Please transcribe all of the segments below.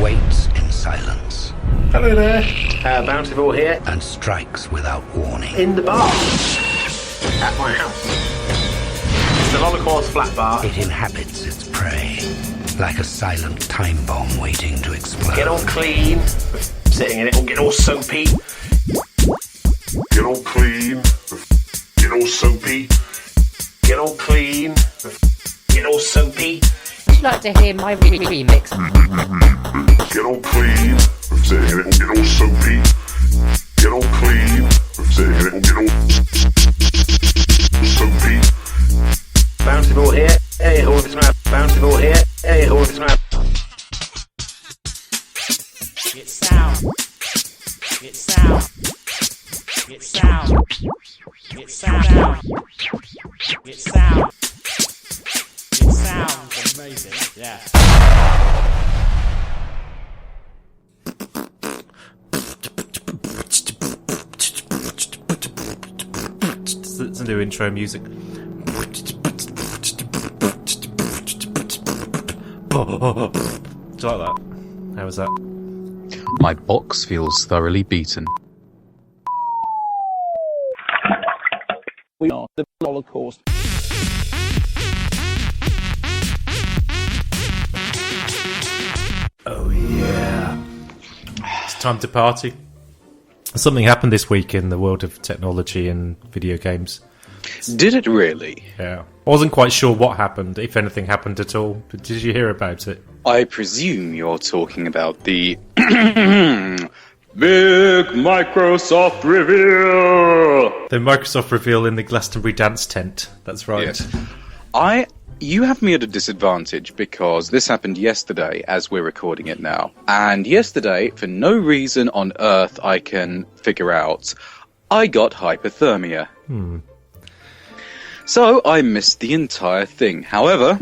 waits in silence. Hello there. Bouncy here. And strikes without warning. In the bar. At my house. It's a Holocaust flat bar. It inhabits its prey, like a silent time bomb waiting to explode. Get all clean. Sitting in it will get all soapy. Get all clean. Get all soapy. Get all clean. Get all soapy. Would you like to hear my remix? Get all clean. Sitting in it will get all soapy. Get all clean. Sitting in it will get all soapy. Bouncy here. Hey, hold this man. Bouncy here. Hey, hold this man. Get sound. Get sound. Get sound. Get sound. Get sound. Get sound. Amazing. Yeah. It's a new intro music. Do you like that? How was that? My box feels thoroughly beaten. We are the Holocaust. Oh yeah. It's time to party. Something happened this week in the world of technology and video games. Did it really? Yeah. I wasn't quite sure what happened, if anything happened at all. Did you hear about it? I presume you're talking about the big Microsoft reveal. The Microsoft reveal in the Glastonbury dance tent. That's right. Yes. You have me at a disadvantage because this happened yesterday as we're recording it now. And yesterday, for no reason on earth I can figure out, I got hypothermia. So I missed the entire thing. However,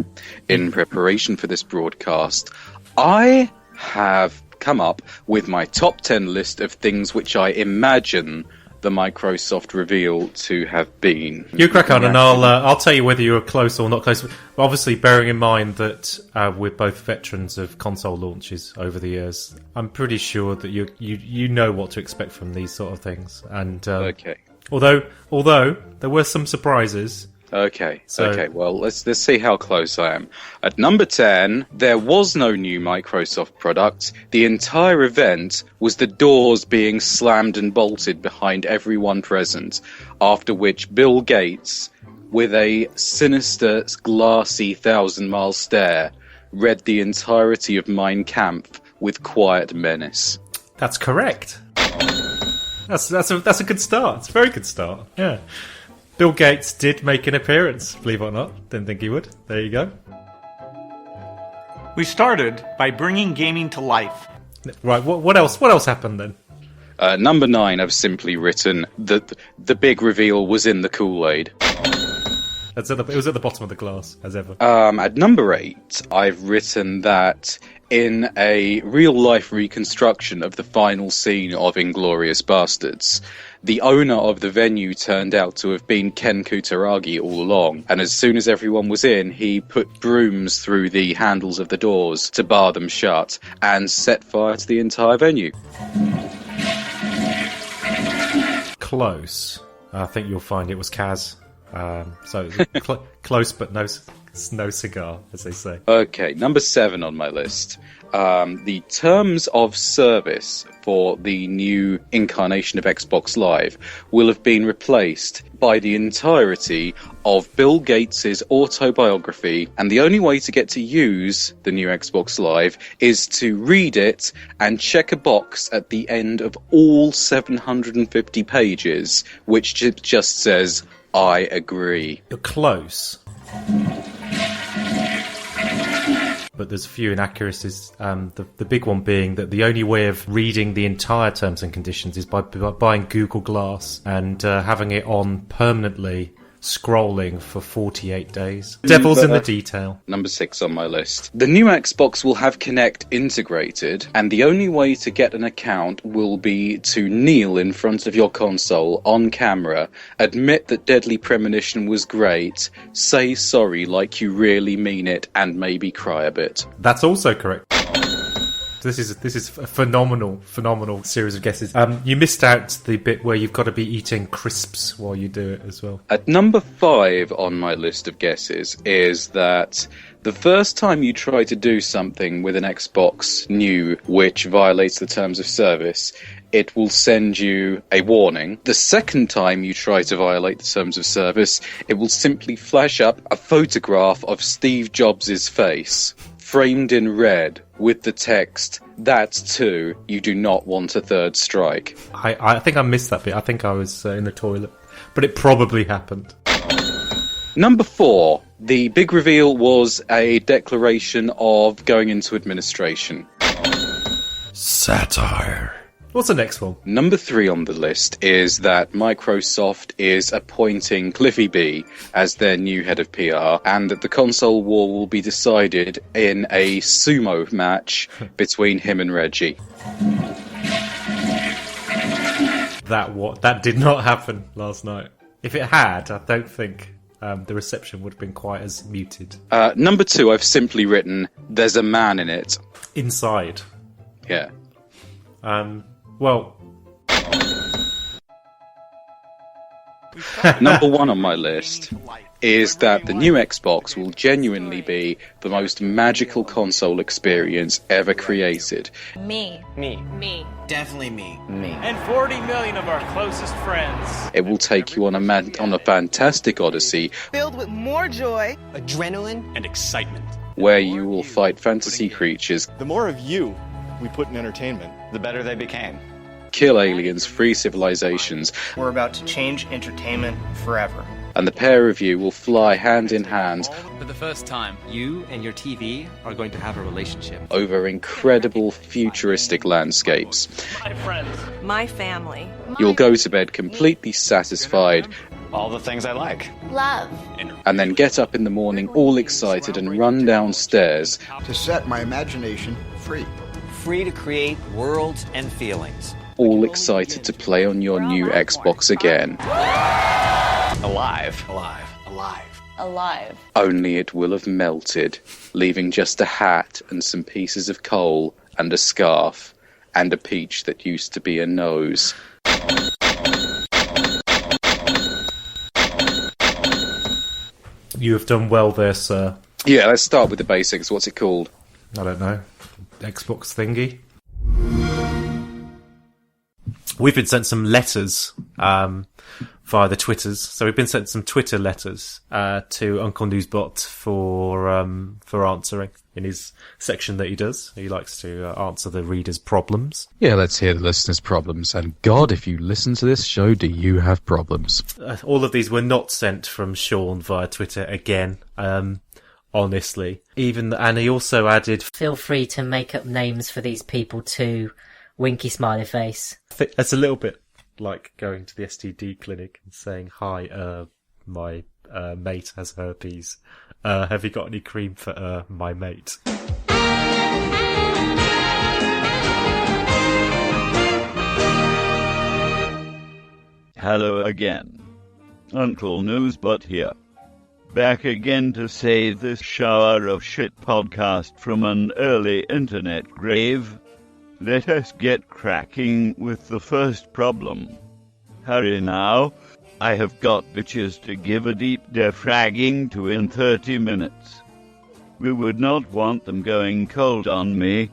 in preparation for this broadcast, I have come up with my top 10 list of things which I imagine the Microsoft reveal to have been. You crack on, and I'll tell you whether you're close or not close. Obviously, bearing in mind that we're both veterans of console launches over the years, I'm pretty sure that you know what to expect from these sort of things. And okay. Although there were some surprises. Okay. Well, let's see how close I am. At number 10, there was no new Microsoft product. The entire event was the doors being slammed and bolted behind everyone present, after which Bill Gates, with a sinister, glassy, 1,000-mile stare, read the entirety of Mein Kampf with quiet menace. That's correct. That's a good start. It's a very good start. Yeah. Bill Gates did make an appearance, believe it or not. Didn't think he would. There you go. We started by bringing gaming to life. Right, what else? What else happened then? Number 9, I've simply written that the big reveal was in the Kool-Aid. It was at the bottom of the glass, as ever. At number 8, I've written that in a real-life reconstruction of the final scene of Inglourious Basterds, the owner of the venue turned out to have been Ken Kutaragi all along, and as soon as everyone was in, he put brooms through the handles of the doors to bar them shut, and set fire to the entire venue. Close. I think you'll find it was Kaz. Close, but no cigar, as they say. Okay, number 7 on my list. The terms of service for the new incarnation of Xbox Live will have been replaced by the entirety of Bill Gates' autobiography, and the only way to get to use the new Xbox Live is to read it and check a box at the end of all 750 pages, which just says, I agree. You're close. But there's a few inaccuracies. The big one being that the only way of reading the entire terms and conditions is by buying Google Glass and having it on permanently, scrolling for 48 days. Devil's in the detail. Number 6 on my list. The new Xbox will have Kinect integrated, and the only way to get an account will be to kneel in front of your console on camera, admit that Deadly Premonition was great, say sorry like you really mean it, and maybe cry a bit. That's also correct. This is a phenomenal series of guesses. You missed out the bit where you've got to be eating crisps while you do it as well. At number 5 on my list of guesses is that the first time you try to do something with an Xbox New which violates the terms of service, it will send you a warning. The second time you try to violate the terms of service, it will simply flash up a photograph of Steve Jobs' face, framed in red, with the text, "That too, you do not want a third strike." I think I missed that bit. I think I was in the toilet. But it probably happened. Number 4. The big reveal was a declaration of going into administration. Satire. What's the next one? Number 3 on the list is that Microsoft is appointing Cliffy B as their new head of PR, and that the console war will be decided in a sumo match between him and Reggie. That did not happen last night. If it had, I don't think the reception would have been quite as muted. Number 2, I've simply written, "There's a man in it." Inside. Yeah. Well... Number 1 on my list is that the new Xbox will genuinely be the most magical console experience ever created. Me. Definitely me. And 40 million of our closest friends. It will take you on a fantastic odyssey Filled with more joy, Adrenaline. And excitement. where you will fight fantasy creatures, The more of you we put in entertainment, the better they became. kill aliens, free civilizations, We're about to change entertainment forever. and the pair of you will fly hand in hand For the first time, you and your TV are going to have a relationship. over incredible futuristic landscapes. My friends. my family. You'll go to bed completely satisfied, All the things I like. Love. and then get up in the morning all excited and run downstairs To set my imagination free. Free to create worlds and feelings. all excited to play on your new Xbox again. Alive. Alive. Only it will have melted, leaving just a hat and some pieces of coal and a scarf and a peach that used to be a nose. You have done well there, sir. Yeah, let's start with the basics. What's it called? I don't know. Xbox thingy. We've been sent some letters via the Twitters. So we've been sent some Twitter letters to Uncle Noozebot for answering in his section that he does. He likes to answer the readers' problems. Yeah, let's hear the listeners' problems. And God, if you listen to this show, do you have problems? All of these were not sent from Sean via Twitter again. Honestly, and he also added, Feel free to make up names for these people too. Winky smiley face. That's a little bit like going to the STD clinic and saying, "Hi, my mate has herpes. Have you got any cream for my mate?" Hello again. Uncle Noozebot here. Back again to save this shower of shit podcast from an early internet grave. Let us get cracking with the first problem. Hurry now. I have got bitches to give a deep defragging to in 30 minutes. We would not want them going cold on me.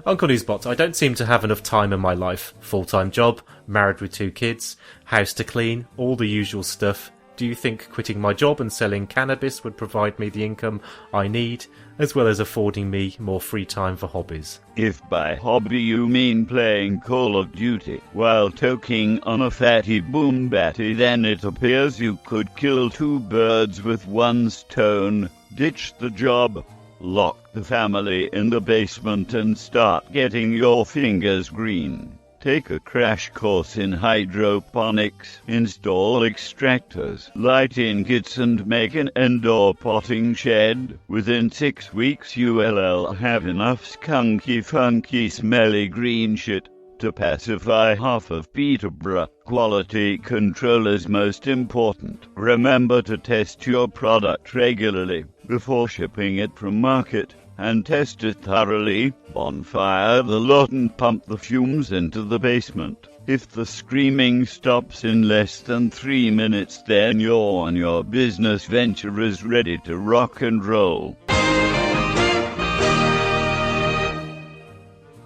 Uncle Noozebot, I don't seem to have enough time in my life. Full-time job, married with 2 kids, house to clean, all the usual stuff. Do you think quitting my job and selling cannabis would provide me the income I need, as well as affording me more free time for hobbies? If by hobby you mean playing Call of Duty while toking on a fatty boom batty, then it appears you could kill 2 birds with 1 stone. Ditch the job, lock the family in the basement and start getting your fingers green. Take a crash course in hydroponics, install extractors, light-in kits and make an indoor potting shed. Within 6 weeks you'll have enough skunky, funky, smelly green shit to pacify half of Peterborough. Quality control is most important. Remember to test your product regularly before shipping it from market. and test it thoroughly. Bonfire the lot and pump the fumes into the basement. If the screaming stops in less than 3 minutes, then your business venture is ready to rock and roll.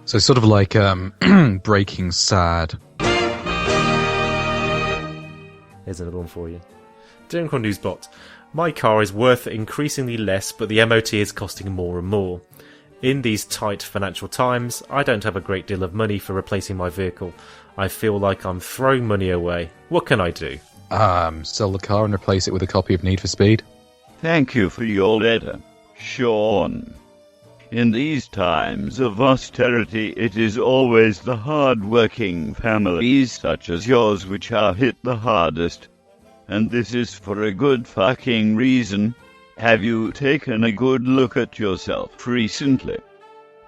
So sort of like Breaking Sad. Here's another one for you. Dear Uncle Noozebot, my car is worth increasingly less, but the MOT is costing more and more. In these tight financial times, I don't have a great deal of money for replacing my vehicle. I feel like I'm throwing money away. What can I do? Sell the car and replace it with a copy of Need for Speed. Thank you for your letter, Sean. In these times of austerity, it is always the hard-working families such as yours which are hit the hardest. And this is for a good fucking reason. Have you taken a good look at yourself recently?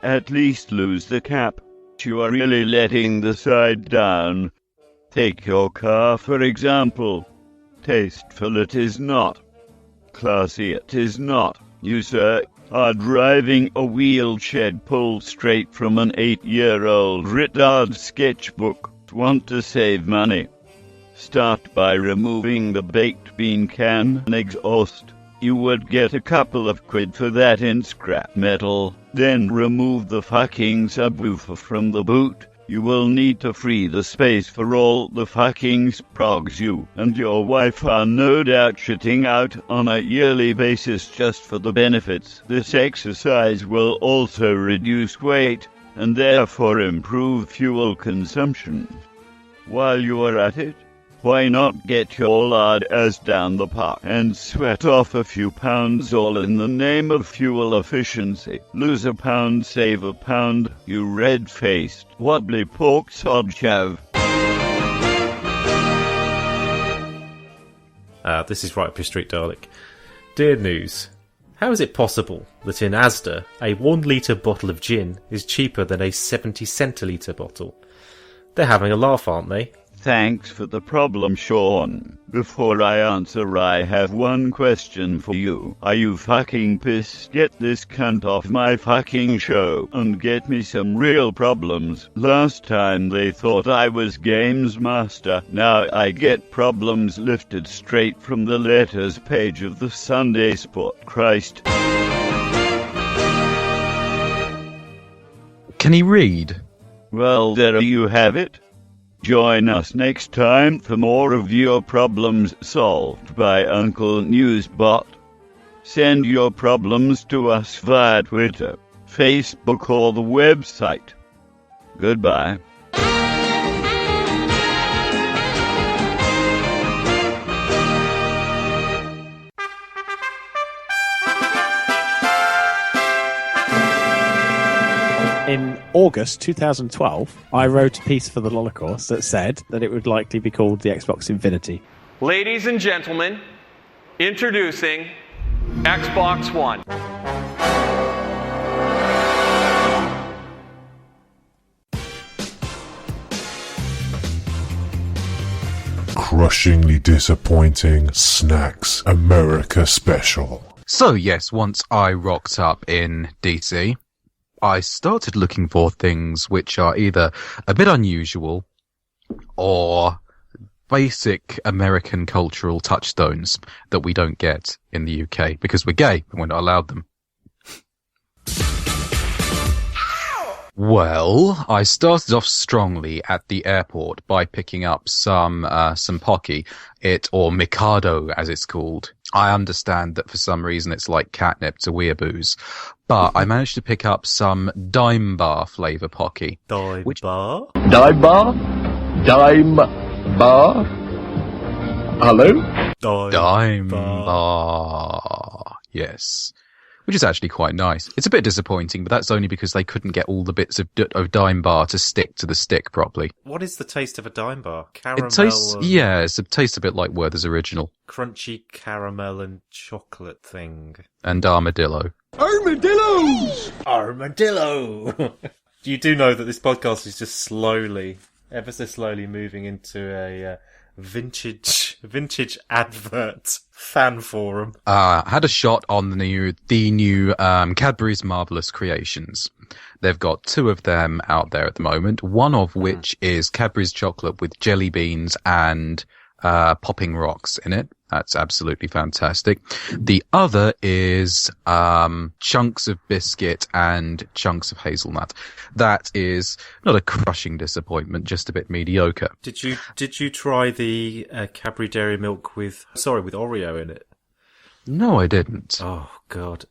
At least lose the cap. You are really letting the side down. Take your car, for example. Tasteful it is not. Classy it is not. You, sir, are driving a wheelchair pulled straight from an 8-year-old retard sketchbook. Want to save money? Start by removing the baked bean can and exhaust. You would get a couple of quid for that in scrap metal. Then remove the fucking subwoofer from the boot. You will need to free the space for all the fucking sprogs you and your wife are no doubt shitting out on a yearly basis just for the benefits. This exercise will also reduce weight and therefore improve fuel consumption. While you are at it, why not get your lard ass down the park and sweat off a few pounds all in the name of fuel efficiency? Lose a pound, save a pound, you red-faced, wobbly pork sod chav. This is right up your street, Dalek. Dear News, how is it possible that in Asda, a 1 litre bottle of gin is cheaper than a 70 centilitre bottle? They're having a laugh, aren't they? Thanks for the problem, Sean. Before I answer, I have one question for you. Are you fucking pissed? Get this cunt off my fucking show and get me some real problems. Last time they thought I was games master. Now I get problems lifted straight from the letters page of the Sunday Sport. Christ. Can he read? Well, there you have it. Join us next time for more of your problems solved by Uncle Noozebot. Send your problems to us via Twitter, Facebook, or the website. Goodbye. In August 2012, I wrote a piece for the Holocaust that said that it would likely be called the Xbox Infinity. Ladies and gentlemen, introducing Xbox One. Crushingly disappointing Snacks America special. So yes, once I rocked up in DC, I started looking for things which are either a bit unusual or basic American cultural touchstones that we don't get in the UK because we're gay and we're not allowed them. Well, I started off strongly at the airport by picking up some Pocky, or Mikado as it's called. I understand that for some reason it's like catnip to weeaboos, but I managed to pick up some Dime Bar flavour Pocky. Dime Bar? Dime Bar? Dime Bar? Hello? Dime Bar. Yes. Which is actually quite nice. It's a bit disappointing, but that's only because they couldn't get all the bits of Dime Bar to stick to the stick properly. What is the taste of a Dime Bar? Caramel? It tastes, it tastes a bit like Werther's Original. Crunchy caramel and chocolate thing. And armadillo. Armadillos! Armadillo! You do know that this podcast is just slowly, ever so slowly moving into vintage advert fan forum. Had a shot on the new Cadbury's Marvellous Creations. They've got 2 of them out there at the moment, one of which is Cadbury's chocolate with jelly beans and popping rocks in it. That's absolutely fantastic. The other is chunks of biscuit and chunks of hazelnut. That is not a crushing disappointment, just a bit mediocre. Did you try the Cadbury Dairy Milk with Oreo in it? No, I didn't. Oh God.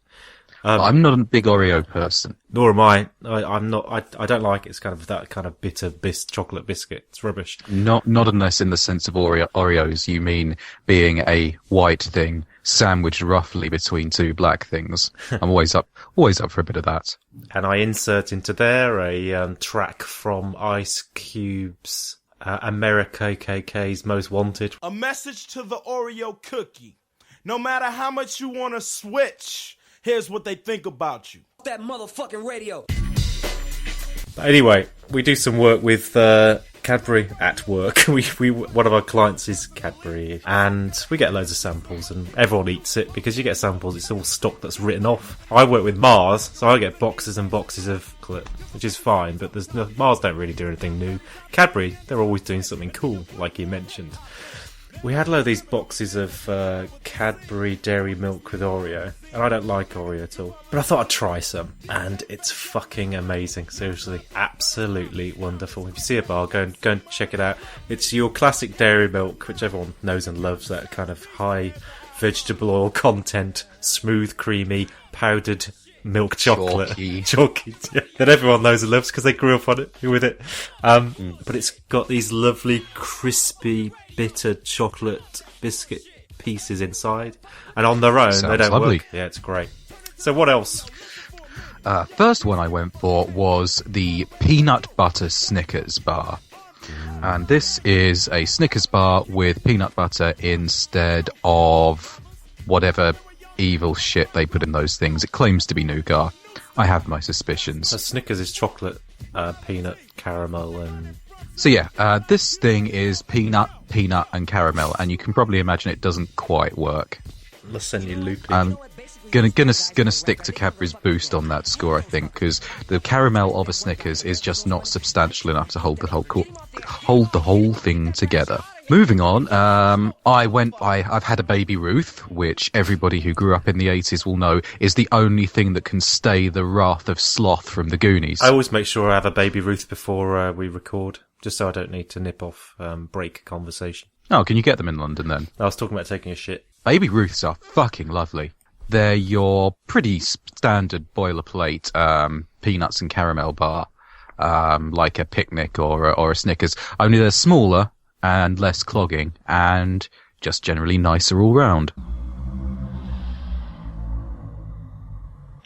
I'm not a big Oreo person. Nor am I. I'm not. I don't like it. It's kind of that kind of bitter chocolate biscuit. It's rubbish. Not unless in the sense of Oreos you mean being a white thing sandwiched roughly between 2 black things. I'm always up for a bit of that. And I insert into there a track from Ice Cube's America KK's Most Wanted. A message to the Oreo cookie. No matter how much you want to switch, here's what they think about you. That motherfucking radio. Anyway, we do some work with Cadbury at work. We one of our clients is Cadbury, and we get loads of samples, and everyone eats it because you get samples. It's all stock that's written off. I work with Mars, so I get boxes and boxes of chocolate, which is fine. But Mars don't really do anything new. Cadbury, they're always doing something cool, like you mentioned. We had a load of these boxes of Cadbury Dairy Milk with Oreo, and I don't like Oreo at all. But I thought I'd try some, and it's fucking amazing. Seriously, absolutely wonderful. If you see a bar, go and check it out. It's your classic dairy milk, which everyone knows and loves, that kind of high vegetable oil content, smooth, creamy, powdered milk chocolate. Chalky. Yeah, that everyone knows and loves because they grew up on it, with it. But it's got these lovely, crispy, bitter chocolate biscuit pieces inside, and on their own they don't work. Yeah, it's great. So what else? First one I went for was the peanut butter Snickers bar. And this is a Snickers bar with peanut butter instead of whatever evil shit they put in those things. It claims to be nougat. I have my suspicions. So Snickers is chocolate, peanut, caramel, and... So yeah, this thing is peanut, and caramel, and you can probably imagine it doesn't quite work. Let's send you looping. I'm gonna stick to Cadbury's boost on that score, I think, because the caramel of a Snickers is just not substantial enough to hold the whole thing together. Moving on, I've had a Baby Ruth, which everybody who grew up in the 80s will know is the only thing that can stay the wrath of sloth from the Goonies. I always make sure I have a Baby Ruth before we record, just so I don't need to nip off, break conversation. Oh, can you get them in London then? I was talking about taking a shit. Baby Ruths are fucking lovely. They're your pretty standard boilerplate peanuts and caramel bar, like a Picnic or a Snickers, only they're smaller and less clogging, and just generally nicer all round.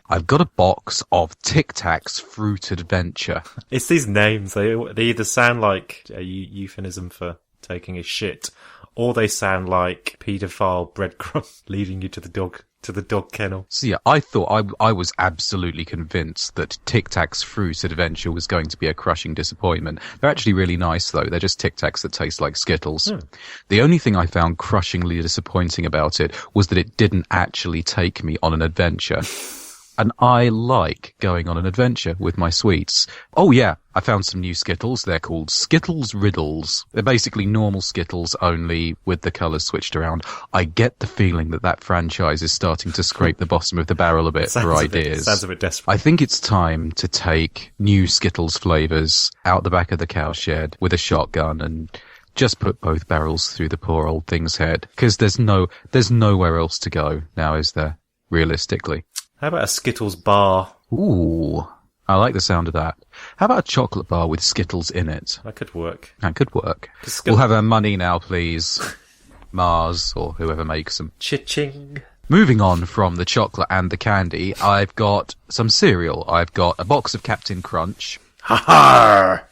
I've got a box of Tic Tacs Fruit Adventure. It's these names, they either sound like a euphemism for taking a shit, or they sound like paedophile breadcrumb leading you to the dog kennel. So yeah, I thought I was absolutely convinced that Tic Tacs Fruit Adventure was going to be a crushing disappointment. They're actually really nice though. They're just Tic Tacs that taste like Skittles. The only thing I found crushingly disappointing about it was that it didn't actually take me on an adventure. And I like going on an adventure with my sweets. Oh yeah, I found some new Skittles. They're called Skittles Riddles. They're basically normal Skittles, only with the colours switched around. I get the feeling that franchise is starting to scrape the bottom of the barrel a bit for ideas. Sounds a bit desperate. I think it's time to take new Skittles flavours out the back of the cowshed with a shotgun and just put both barrels through the poor old thing's head. Because there's nowhere else to go now, is there? Realistically. How about a Skittles bar? Ooh, I like the sound of that. How about a chocolate bar with Skittles in it? That could work. That could work. We'll have our money now, please. Mars, or whoever makes them. Cha-ching. Moving on from the chocolate and the candy, I've got some cereal. I've got a box of Captain Crunch. Ha-ha!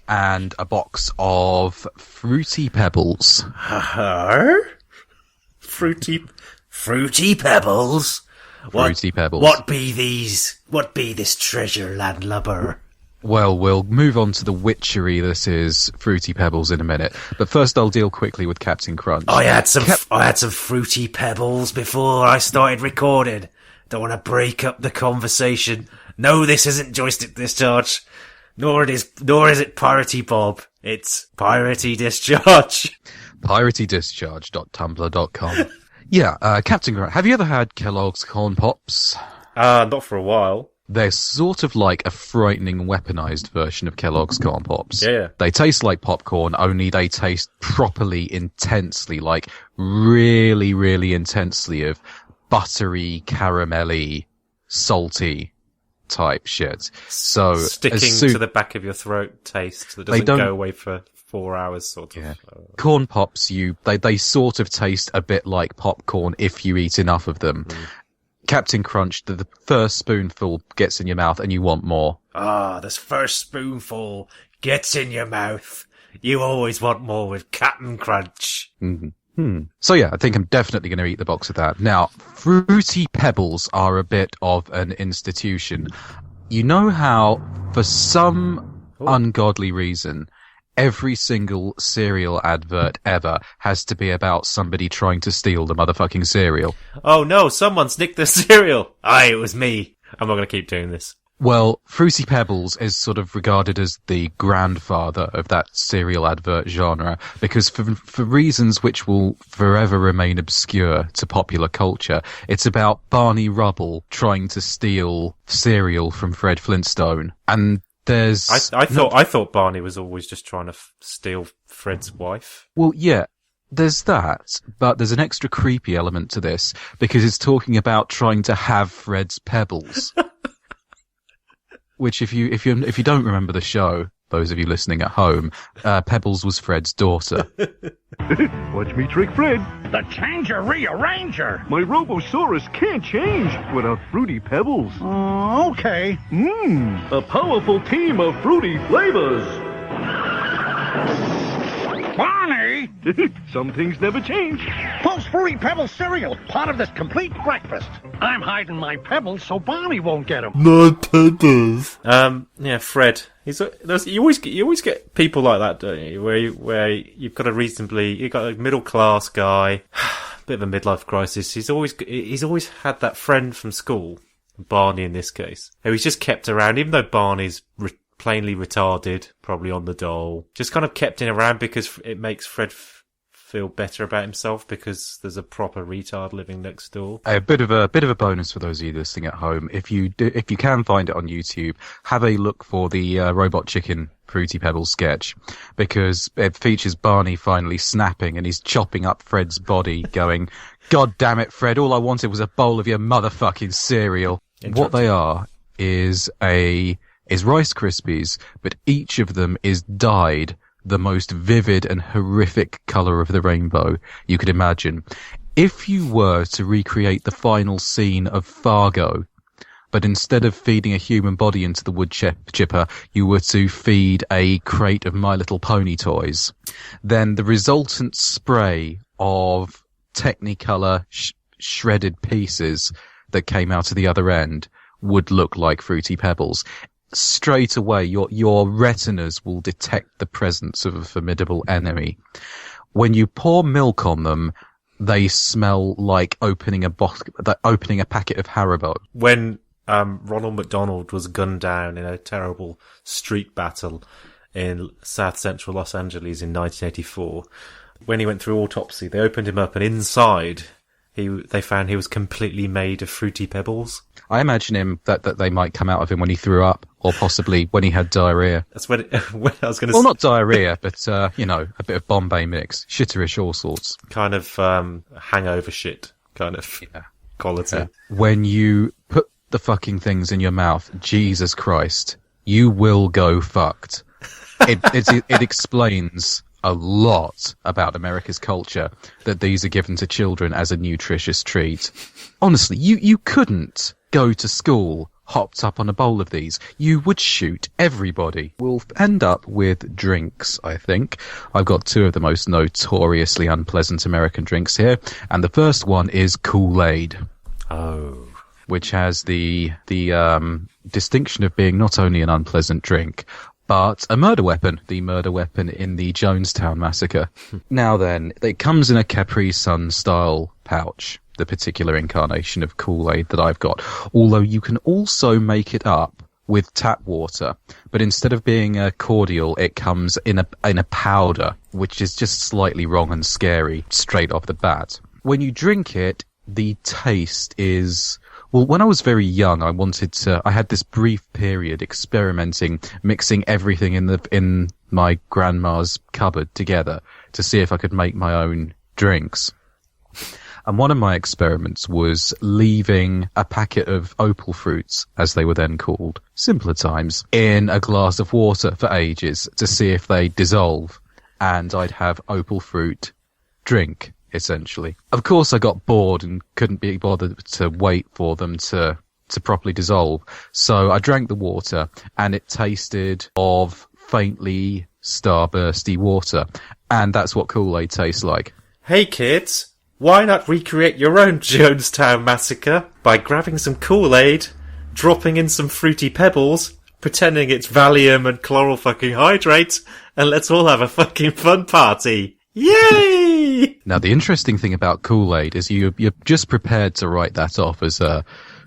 And a box of Fruity Pebbles. Ha-ha! Fruity Pebbles? Fruity Pebbles. What be this treasure, landlubber? Well, we'll move on to the witchery this is Fruity Pebbles in a minute. But first I'll deal quickly with Captain Crunch. I had some Fruity Pebbles before I started recording. Don't want to break up the conversation. No, this isn't Joystick Discharge. Nor is it Piratey Bob. It's Piratey Discharge. PirateyDischarge.tumblr.com. Yeah, Captain Crunch, have you ever had Kellogg's Corn Pops? Not for a while. They're sort of like a frightening weaponized version of Kellogg's Corn Pops. Yeah. They taste like popcorn, only they taste properly, intensely, like really, really intensely of buttery, caramelly, salty type shit. So sticking to the back of your throat taste that doesn't go away for 4 hours, sort of. Yeah. Corn Pops, they sort of taste a bit like popcorn if you eat enough of them. Captain Crunch, the first spoonful gets in your mouth and you want more. This first spoonful gets in your mouth. You always want more with Captain Crunch. So yeah, I think I'm definitely going to eat the box of that. Now, Fruity Pebbles are a bit of an institution. You know how, for some ungodly reason, every single cereal advert ever has to be about somebody trying to steal the motherfucking cereal. Oh no, someone's nicked the cereal. Aye, it was me. I'm not going to keep doing this. Well, Fruity Pebbles is sort of regarded as the grandfather of that cereal advert genre because for reasons which will forever remain obscure to popular culture, it's about Barney Rubble trying to steal cereal from Fred Flintstone. And there's... I thought Barney was always just trying to steal Fred's wife. Well, yeah, there's that, but there's an extra creepy element to this because it's talking about trying to have Fred's pebbles. Which, if you don't remember the show, those of you listening at home, Pebbles was Fred's daughter. Watch me trick Fred. The Changer Rearranger. My Robosaurus can't change without Fruity Pebbles. Okay. A powerful team of fruity flavors. Barney! Some things never change. Post Fruity Pebbles cereal, part of this complete breakfast. I'm hiding my pebbles so Barney won't get them. My pebbles. Yeah, Fred. You always get people like that, don't you? Where you've got you've got a middle class guy, bit of a midlife crisis. He's always had that friend from school, Barney in this case, who he's just kept around, even though Barney's plainly retarded, probably on the dole. Just kind of kept him around because it makes Fred feel better about himself because there's a proper retard living next door. A bit of a bonus for those of you listening at home. If you can find it on YouTube, have a look for the Robot Chicken Fruity Pebbles sketch because it features Barney finally snapping and he's chopping up Fred's body, going, "God damn it, Fred! All I wanted was a bowl of your motherfucking cereal." What they are is Rice Krispies, but each of them is dyed the most vivid and horrific colour of the rainbow you could imagine. If you were to recreate the final scene of Fargo, but instead of feeding a human body into the wood chipper, you were to feed a crate of My Little Pony toys, then the resultant spray of Technicolor shredded pieces that came out of the other end would look like Fruity Pebbles. Straight away, your retinas will detect the presence of a formidable enemy. When you pour milk on them, they smell like opening a packet of Haribo. When Ronald McDonald was gunned down in a terrible street battle in South Central Los Angeles in 1984, when he went through autopsy, they opened him up, and inside they found he was completely made of Fruity Pebbles. I imagine him that they might come out of him when he threw up, or possibly when he had diarrhea. That's when I was going to. Well, not diarrhea, but a bit of Bombay mix, shitterish, all sorts. Kind of hangover shit, kind of quality. Yeah. When you put the fucking things in your mouth, Jesus Christ, you will go fucked. It explains a lot about America's culture that these are given to children as a nutritious treat. Honestly, you couldn't go to school hopped up on a bowl of these. You would shoot everybody. We'll end up with drinks, I think. I've got two of the most notoriously unpleasant American drinks here, and the first one is Kool-Aid. Oh. which has the distinction of being not only an unpleasant drink, but a murder weapon, the murder weapon in the Jonestown massacre. Now then, it comes in a Capri Sun style pouch, the particular incarnation of Kool-Aid that I've got, although you can also make it up with tap water, but instead of being a cordial, it comes in a powder, which is just slightly wrong and scary straight off the bat. When you drink it, the taste is... Well, when I was very young, I had this brief period experimenting, mixing everything in my grandma's cupboard together to see if I could make my own drinks. And one of my experiments was leaving a packet of opal fruits, as they were then called, simpler times, in a glass of water for ages to see if they dissolve. And I'd have opal fruit drink, essentially. Of course, I got bored and couldn't be bothered to wait for them to properly dissolve. So I drank the water, and it tasted of faintly starbursty water. And that's what Kool-Aid tastes like. Hey kids! Why not recreate your own Jonestown massacre by grabbing some Kool-Aid, dropping in some fruity pebbles, pretending it's Valium and chloral fucking hydrate, and let's all have a fucking fun party. Yay! Now, the interesting thing about Kool-Aid is you're just prepared to write that off as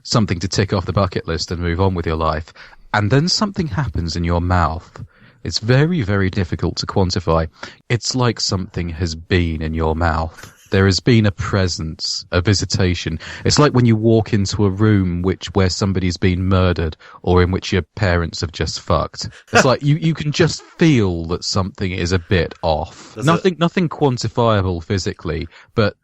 something to tick off the bucket list and move on with your life. And then something happens in your mouth. It's very, very difficult to quantify. It's like something has been in your mouth. There has been a presence, a visitation. It's like when you walk into a room where somebody's been murdered or in which your parents have just fucked. It's like you can just feel that something is a bit off. Nothing quantifiable physically, but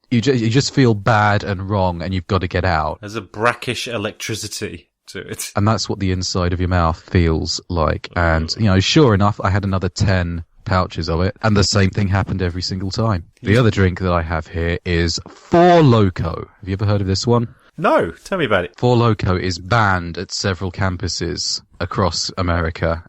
you just feel bad and wrong and you've got to get out. There's a brackish electricity to it. And that's what the inside of your mouth feels like. And, sure enough, I had another 10 pouches of it, and the same thing happened every single time. The other drink that I have here is Four Loko. Have you ever heard of this one? No, tell me about it. Four Loko is banned at several campuses across America,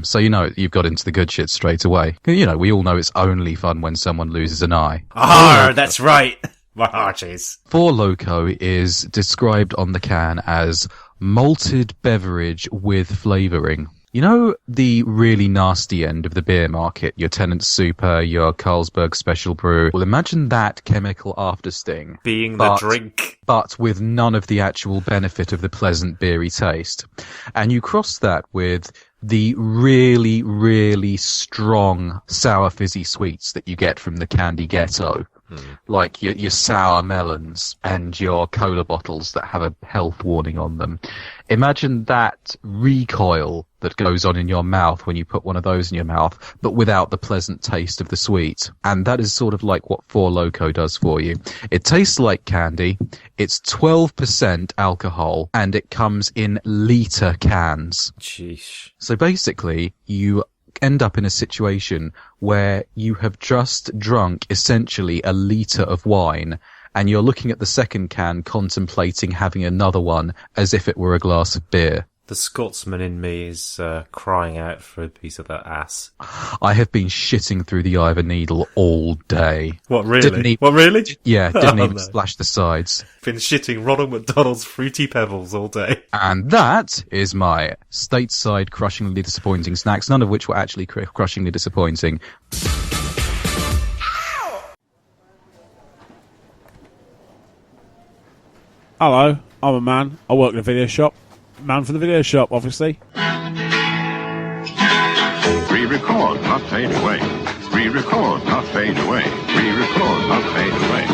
so you've got into the good shit straight away. We all know it's only fun when someone loses an eye. That's right. My arches. Four Loko is described on the can as malted beverage with flavouring. The really nasty end of the beer market, your Tennant Super, your Carlsberg Special Brew. Well, imagine that chemical aftersting. Being the drink. But with none of the actual benefit of the pleasant beery taste. And you cross that with the really, really strong sour fizzy sweets that you get from the candy ghetto. Like your sour melons and your cola bottles that have a health warning on them. Imagine that recoil that goes on in your mouth when you put one of those in your mouth, but without the pleasant taste of the sweet. And that is sort of like what Four Loko does for you. It tastes like candy, it's 12% alcohol, and it comes in litre cans. Sheesh. So basically, you end up in a situation where you have just drunk essentially a litre of wine, and you're looking at the second can contemplating having another one as if it were a glass of beer. The Scotsman in me is crying out for a piece of that ass. I have been shitting through the eye of a needle all day. What, really? What, really? Yeah, didn't even splash the sides. Been shitting Ronald McDonald's Fruity Pebbles all day. And that is my stateside crushingly disappointing snacks, none of which were actually crushingly disappointing. Hello, I'm a man. I work in a video shop. Man from the video shop, obviously. Re-record, not fade away. Re-record, not fade away. Re-record, not fade away.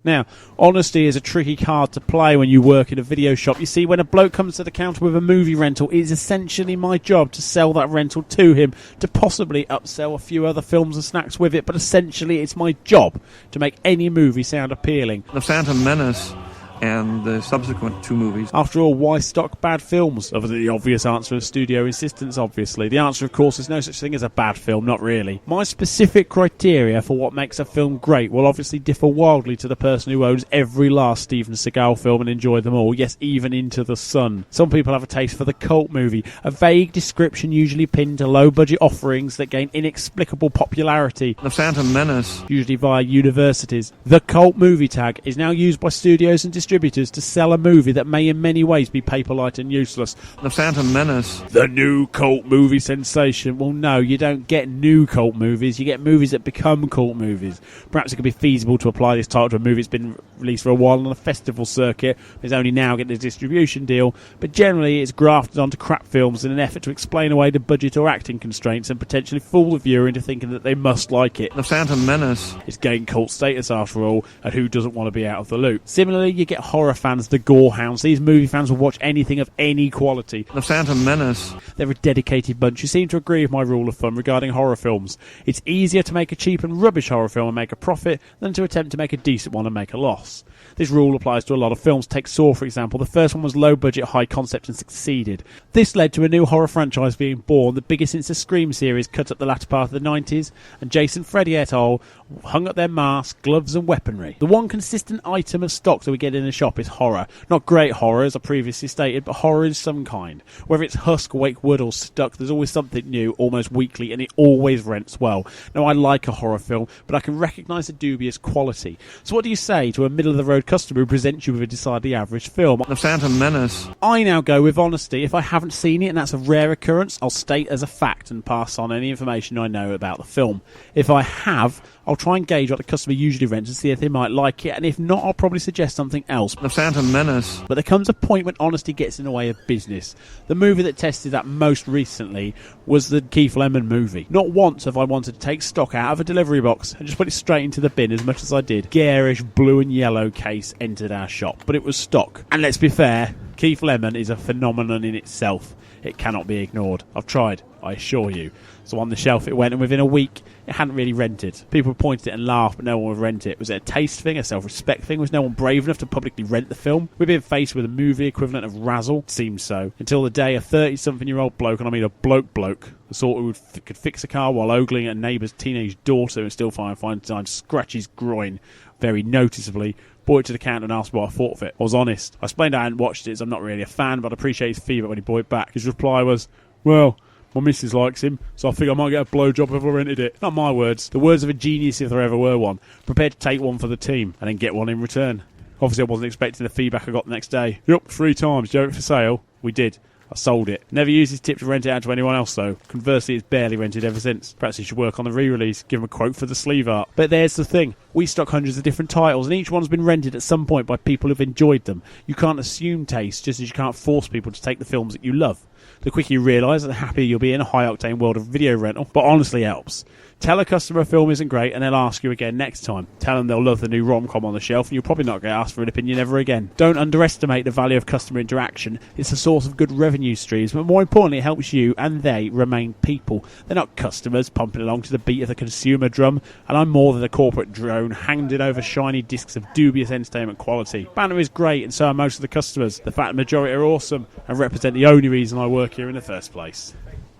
Now, honesty is a tricky card to play when you work in a video shop. You see, when a bloke comes to the counter with a movie rental, it is essentially my job to sell that rental to him, to possibly upsell a few other films and snacks with it, but essentially it's my job to make any movie sound appealing. The Phantom Menace and the subsequent two movies. After all, why stock bad films? The obvious answer is studio insistence, obviously. The answer, of course, is no such thing as a bad film, not really. My specific criteria for what makes a film great will obviously differ wildly to the person who owns every last Steven Seagal film and enjoyed them all, yes, even Into the Sun. Some people have a taste for the cult movie, a vague description usually pinned to low-budget offerings that gain inexplicable popularity. The Phantom Menace. Usually via universities. The cult movie tag is now used by studios and distributors distributors to sell a movie that may in many ways be paper-light and useless. The Phantom Menace. The new cult movie sensation. Well, no, you don't get new cult movies. You get movies that become cult movies. Perhaps it could be feasible to apply this title to a movie that's been released for a while on a festival circuit. It's only now getting a distribution deal. But generally, it's grafted onto crap films in an effort to explain away the budget or acting constraints and potentially fool the viewer into thinking that they must like it. The Phantom Menace. It's gained cult status after all, and who doesn't want to be out of the loop? Similarly, you get horror fans, the gore hounds. These movie fans will watch anything of any quality. The Phantom Menace. They're a dedicated bunch who seem to agree with my rule of thumb regarding horror films. It's easier to make a cheap and rubbish horror film and make a profit than to attempt to make a decent one and make a loss. This rule applies to a lot of films. Take Saw, for example. The first one was low budget, high concept and succeeded. This led to a new horror franchise being born, the biggest since the Scream series cut up the latter part of the 90s, and Jason Freddy et al. Hung up their masks, gloves and weaponry. The one consistent item of stock that we get in the shop is horror. Not great horror, as I previously stated, but horror of some kind. Whether it's Husk, Wake Wood or Stuck, there's always something new, almost weekly, and it always rents well. Now, I like a horror film, but I can recognise the dubious quality. So what do you say to a middle-of-the-road customer who presents you with a decidedly average film? The Phantom Menace. I now go with honesty. If I haven't seen it, and that's a rare occurrence, I'll state as a fact and pass on any information I know about the film. If I have, I'll try and gauge what the customer usually rents and see if they might like it, and if not, I'll probably suggest something else. The Phantom Menace. But there comes a point when honesty gets in the way of business. The movie that tested that most recently was the Keith Lemon movie. Not once have I wanted to take stock out of a delivery box and just put it straight into the bin as much as I did. Garish blue and yellow case entered our shop, but it was stock. And let's be fair, Keith Lemon is a phenomenon in itself. It cannot be ignored. I've tried, I assure you. So on the shelf it went, and within a week it hadn't really rented. People pointed at it and laughed, but no one would rent it. Was it a taste thing, a self-respect thing? Was no one brave enough to publicly rent the film? We've been faced with a movie equivalent of Razzle. It seems so. Until the day a 30-something-year-old bloke, and I mean a bloke, the sort who could fix a car while ogling a neighbour's teenage daughter and still find time to scratch his groin very noticeably, brought it to the counter and asked what I thought of it. I was honest. I explained I hadn't watched it as I'm not really a fan, but I appreciate his feedback when he brought it back. His reply was, well, my missus likes him, so I think I might get a blowjob if I rented it. Not my words. The words of a genius if there ever were one. Prepared to take one for the team and then get one in return. Obviously I wasn't expecting the feedback I got the next day. Yup, 3 times. Do you have it for sale? We did. I sold it. Never used his tip to rent it out to anyone else though. Conversely, it's barely rented ever since. Perhaps he should work on the re-release, give him a quote for the sleeve art. But there's the thing. We stock hundreds of different titles and each one's been rented at some point by people who've enjoyed them. You can't assume taste just as you can't force people to take the films that you love. The quicker you realise, the happier you'll be in a high-octane world of video rental, but honestly helps. Tell a customer a film isn't great and they'll ask you again next time. Tell them they'll love the new rom-com on the shelf and you'll probably not get asked for an opinion ever again. Don't underestimate the value of customer interaction. It's a source of good revenue streams, but more importantly it helps you and they remain people. They're not customers pumping along to the beat of the consumer drum, and I'm more than a corporate drone handed over shiny discs of dubious entertainment quality. Banner is great and so are most of the customers. The fact the majority are awesome and represent the only reason I work here in the first place.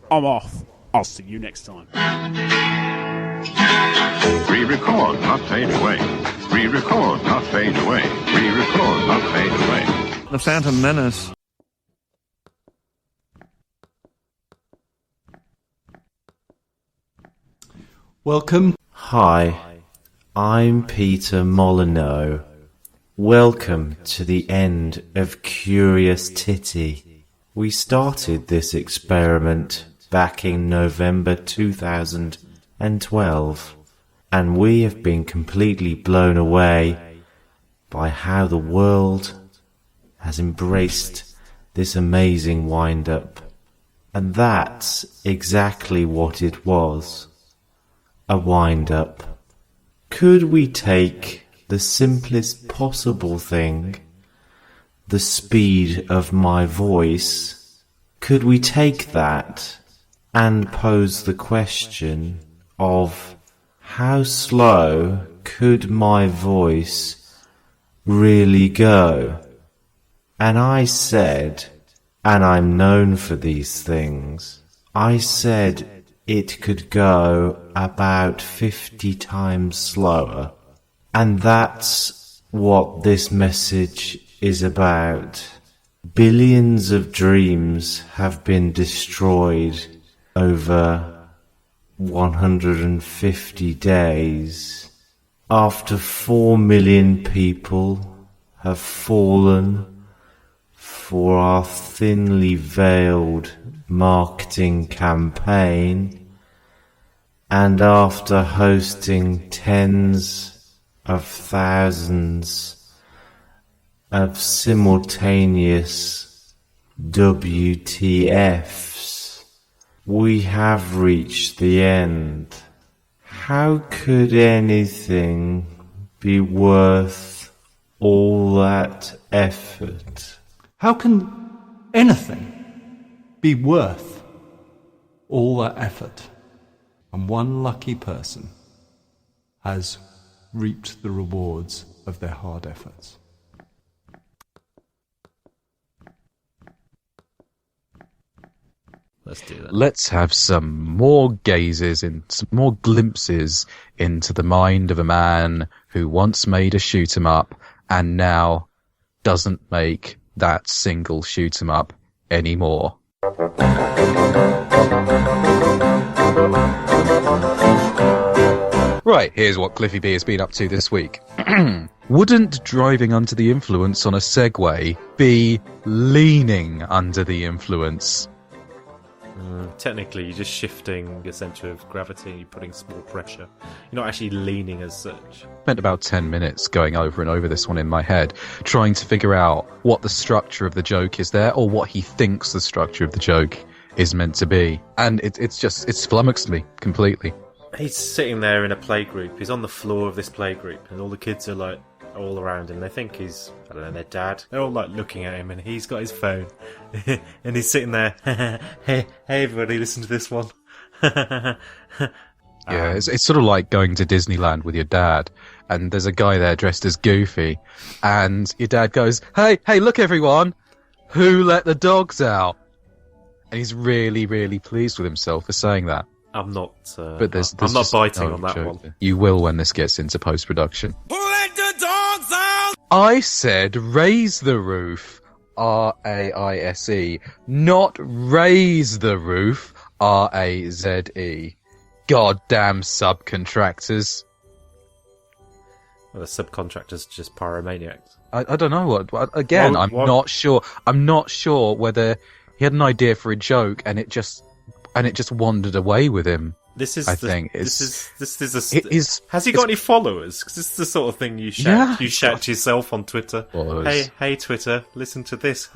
I'm off. I'll see you next time. Re-record, not fade away. Re-record, not fade away. Re-record, not fade away. The Phantom Menace. Welcome. Hi, I'm Peter Molyneux. Welcome to the end of Curious Titty. We started this experiment back in November 2012, and we have been completely blown away by how the world has embraced this amazing wind-up. And that's exactly what it was. A wind-up. Could we take the simplest possible thing, the speed of my voice, could we take that and pose the question of how slow could my voice really go? And I said, and I'm known for these things, I said it could go about 50 times slower. And that's what this message is about. Billions of dreams have been destroyed over 150 days after 4 million people have fallen for our thinly veiled marketing campaign, and after hosting tens of thousands of simultaneous WTFs, we have reached the end. How could anything be worth all that effort? How can anything be worth all that effort? And one lucky person has reaped the rewards of their hard efforts. Let's do that. Let's have some more gazes and some more glimpses into the mind of a man who once made a shoot 'em up and now doesn't make that single shoot 'em up anymore. Right, here's what Cliffy B has been up to this week. Wouldn't driving under the influence on a Segway be leaning under the influence? Technically, you're just shifting your centre of gravity and you're putting small pressure. You're not actually leaning as such. Spent about 10 minutes going over and over this one in my head, trying to figure out what the structure of the joke is there, or what he thinks the structure of the joke is meant to be. And it's flummoxed me completely. He's sitting there in a playgroup. He's on the floor of this playgroup, and all the kids are like all around him. They think he's, I don't know, their dad. They're all like looking at him, and he's got his phone, and he's sitting there. Hey, everybody, listen to this one. Yeah, it's sort of like going to Disneyland with your dad, and there's a guy there dressed as Goofy, and your dad goes, hey, look everyone, who let the dogs out? And he's really, really pleased with himself for saying that. I'm not. But I'm not biting no on that joke. one. You will when this gets into post-production. Who let the dogs out? I said raise the roof, R-A-I-S-E, not raise the roof, R-A-Z-E. Goddamn subcontractors. Well, the subcontractors just pyromaniacs. I don't know what. Again, I'm not sure. I'm not sure whether he had an idea for a joke and it just wandered away with him. Has he got any followers? Because this is the sort of thing you shout. You shout to yourself on Twitter. Hey, Twitter, listen to this.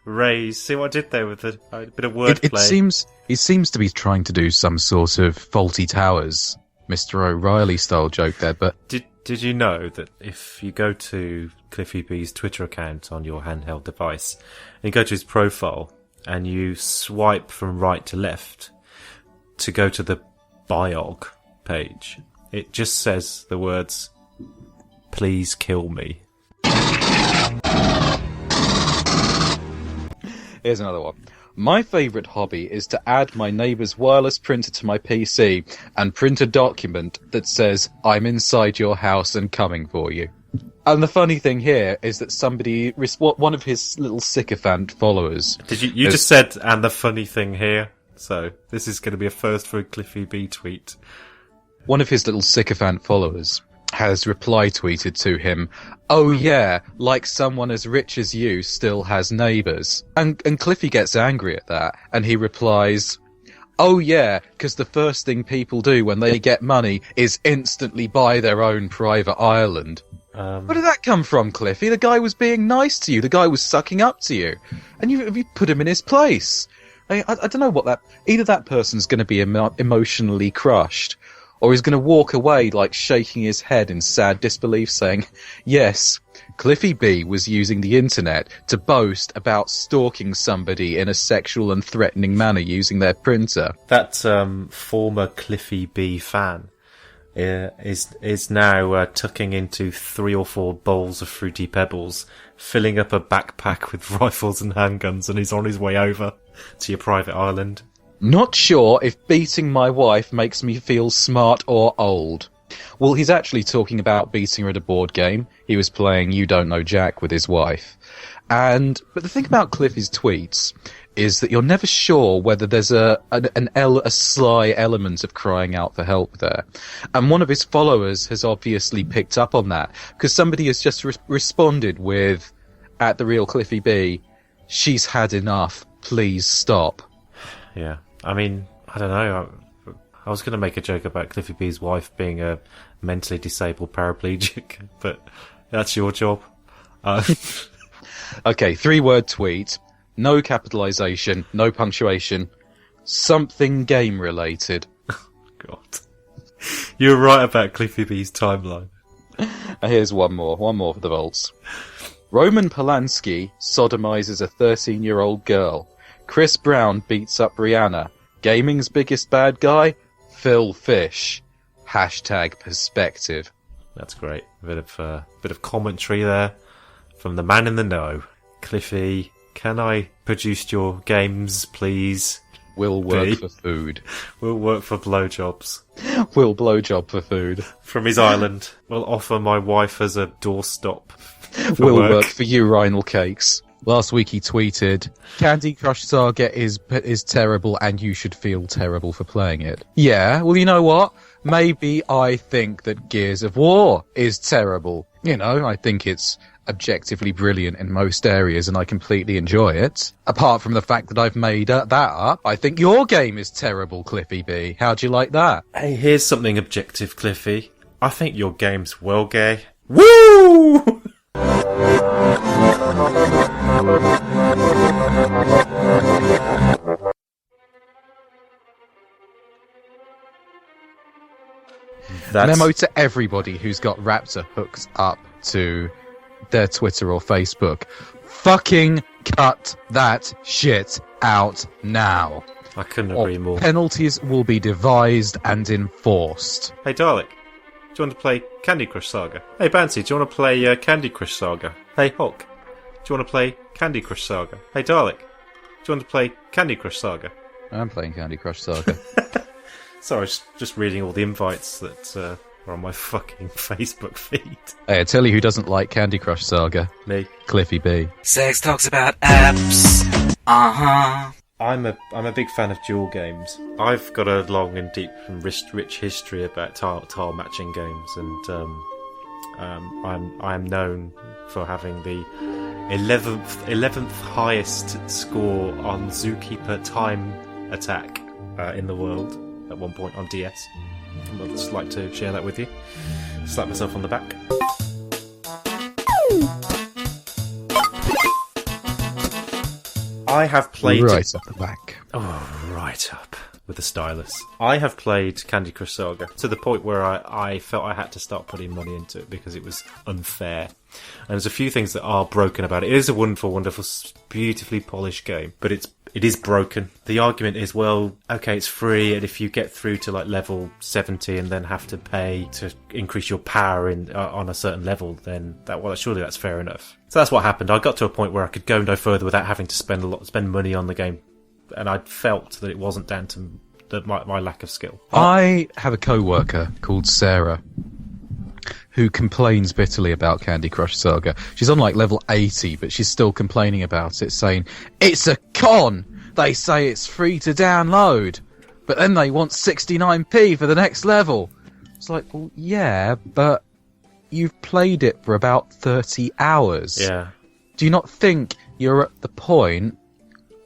Raise. See what I did there with a bit of wordplay. He seems to be trying to do some sort of Faulty Towers, Mr. O'Reilly style joke there. But did you know that if you go to Cliffy B's Twitter account on your handheld device and you go to his profile and you swipe from right to left to go to the biog page, it just says the words, "Please kill me." Here's another one. My favourite hobby is to add my neighbour's wireless printer to my PC and print a document that says, "I'm inside your house and coming for you." And the funny thing here is that one of his little sycophant followers... You just said, and the funny thing here, so this is going to be a first for a Cliffy B tweet. One of his little sycophant followers has reply tweeted to him, "Oh yeah, like someone as rich as you still has neighbours." And Cliffy gets angry at that, and he replies, "Oh yeah, because the first thing people do when they get money is instantly buy their own private island." Where did that come from, Cliffy? The guy was being nice to you. The guy was sucking up to you. And you put him in his place. I don't know what that... Either that person's going to be emotionally crushed, or he's going to walk away like shaking his head in sad disbelief saying, "Yes, Cliffy B was using the internet to boast about stalking somebody in a sexual and threatening manner using their printer." That former Cliffy B fan is now tucking into 3 or 4 bowls of Fruity Pebbles, filling up a backpack with rifles and handguns, and he's on his way over to your private island. Not sure if beating my wife makes me feel smart or old. Well, he's actually talking about beating her at a board game. He was playing You Don't Know Jack with his wife. But the thing about Cliffy's tweets is that you're never sure whether there's a sly element of crying out for help there. And one of his followers has obviously picked up on that, because somebody has just responded with, at the real Cliffy B, "She's had enough, please stop." Yeah, I mean, I don't know. I was going to make a joke about Cliffy B's wife being a mentally disabled paraplegic, but that's your job. Okay, 3-word tweet. No capitalisation, no punctuation. Something game related. God. You're right about Cliffy B's timeline. Here's one more for the vaults. Roman Polanski sodomizes a 13-year-old girl. Chris Brown beats up Rihanna. Gaming's biggest bad guy? Phil Fish. #perspective. That's great. A bit of commentary there from the man in the know. Cliffy, can I produce your games, please? Will work for food. Will work for blowjobs. Will blowjob for food. From his island. Will offer my wife as a doorstop. Will work for urinal cakes. Last week he tweeted, "Candy Crush Saga is terrible and you should feel terrible for playing it." Yeah, well, you know what? Maybe I think that Gears of War is terrible. You know, I think it's objectively brilliant in most areas and I completely enjoy it. Apart from the fact that I've made that up, I think your game is terrible, Cliffy B. How'd you like that? Hey, here's something objective, Cliffy. I think your game's well gay. Woo! Memo to everybody who's got Raptor hooked up to their Twitter or Facebook. Fucking cut that shit out now. I couldn't agree more. Penalties will be devised and enforced. Hey, Dalek, do you want to play Candy Crush Saga? Hey, Bouncy, do you want to play Candy Crush Saga? Hey, Hock, do you want to play Candy Crush Saga? Hey, Dalek, do you want to play Candy Crush Saga? I'm playing Candy Crush Saga. Sorry, I was just reading all the invites that are on my fucking Facebook feed. Hey, I tell you who doesn't like Candy Crush Saga. Me. Cliffy B. Sex talks about apps. Uh-huh. I'm a big fan of duel games. I've got a long and deep and rich history about tile matching games, and I'm known for having the 11th highest score on Zookeeper Time Attack in the world at one point on DS. I'd just like to share that with you. Slap myself on the back. I have played... Right up the back. Oh, right up. With a stylus. I have played Candy Crush Saga to the point where I felt I had to start putting money into it because it was unfair. And there's a few things that are broken about it. It is a wonderful, wonderful, beautifully polished game, but it is broken. The argument is, well, okay, it's free, and if you get through to like level 70 and then have to pay to increase your power on a certain level, then surely that's fair enough. So that's what happened. I got to a point where I could go no further without having to spend money on the game, and I felt that it wasn't down to my lack of skill. I have a co-worker called Sarah who complains bitterly about Candy Crush Saga. She's on like level 80, but she's still complaining about it, saying, "It's a con! They say it's free to download, but then they want 69p for the next level." It's like, well, yeah, but you've played it for about 30 hours. Yeah. Do you not think you're at the point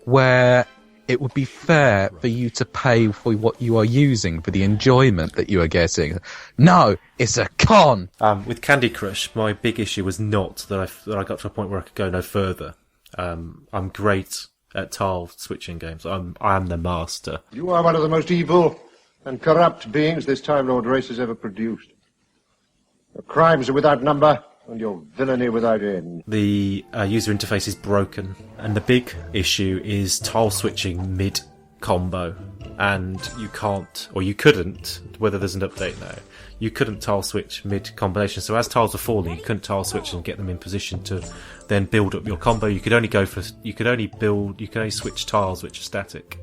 where it would be fair for you to pay for what you are using, for the enjoyment that you are getting? No, it's a con. With Candy Crush, my big issue was not that I got to a point where I could go no further. I'm great at tile switching games. I am the master. You are one of the most evil and corrupt beings this Time Lord race has ever produced. Your crimes are without number, and your villainy without end. The user interface is broken, and the big issue is tile switching mid-combo. And you can't, or you couldn't, whether there's an update now, you couldn't tile switch mid-combination. So as tiles are falling, you couldn't tile switch and get them in position to then build up your combo. You could only switch tiles which are static.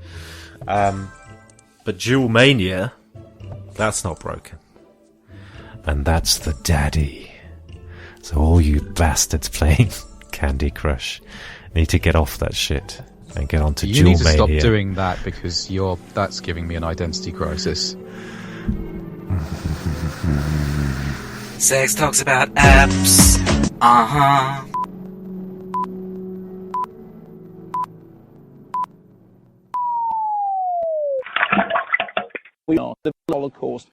But Duel Mania, that's not broken. And that's the daddy. So all you bastards playing Candy Crush need to get off that shit. and get on to You need to stop Jewelmania. doing that because that's giving me an identity crisis. Sex talks about apps. Uh-huh. We are the Holocaust.